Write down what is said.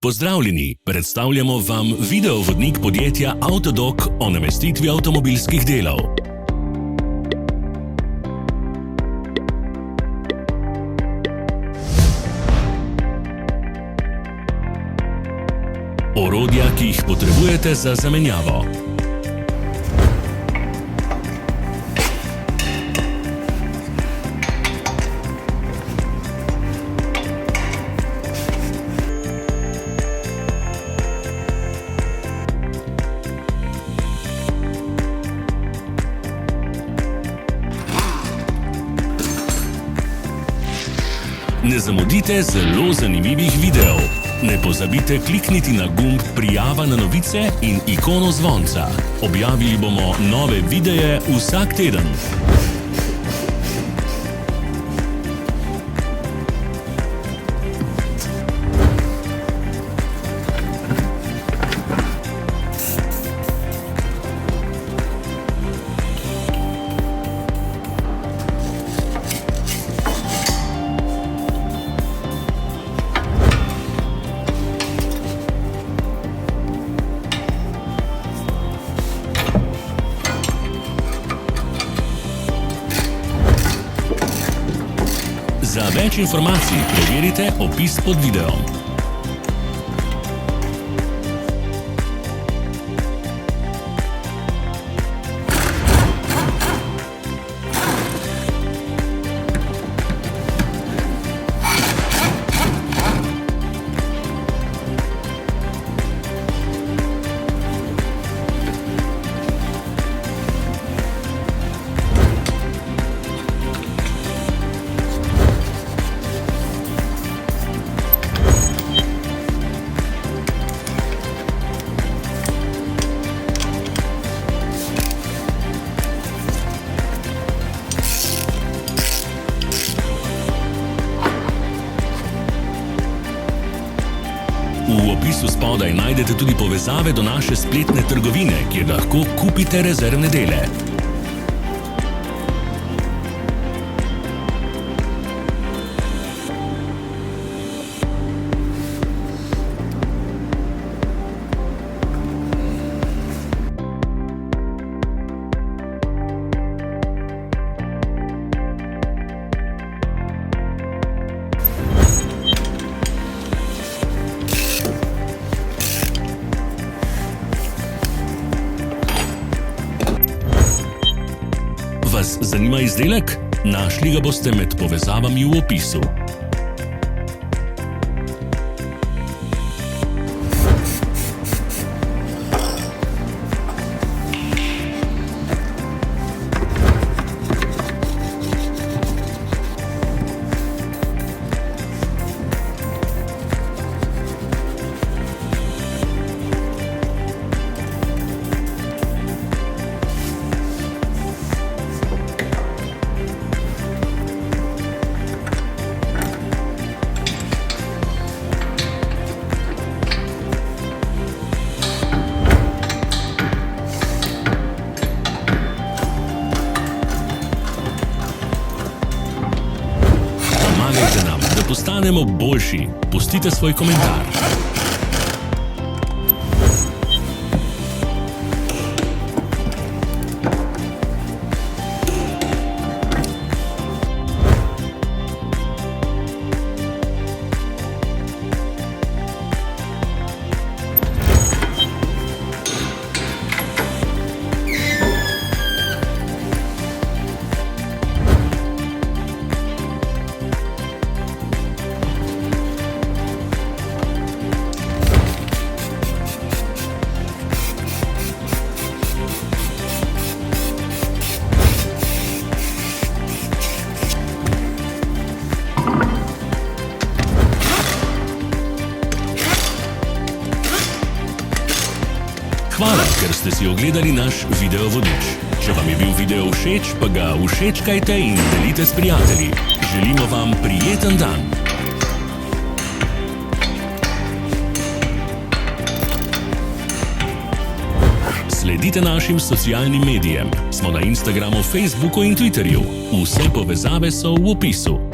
Pozdravljeni, predstavljamo vam videovodnik podjetja Autodoc o namestitvi avtomobilskih delov. Orodja, ki jih potrebujete za zamenjavo. Ne zamudite zelo zanimivih videov. Ne pozabite klikniti na gumb Prijava na novice in ikono zvonca. Objavili bomo nove videe vsak teden. Za več informacij preverite opis pod videom. V opisu spodaj najdete tudi povezave do naše spletne trgovine, kjer lahko kupite rezervne dele. Vas zanima izdelek? Našli ga boste med povezavami v opisu. Pomagajte nam, da postanemo boljši. Pustite svoj komentar. Hvala, ker ste si ogledali naš videovodič. Če vam je bil video všeč, pa ga všečkajte in delite s prijatelji. Želimo vam prijeten dan! Sledite našim socialnim medijem. Smo na Instagramu, Facebooku in Twitterju. Vse povezave so v opisu.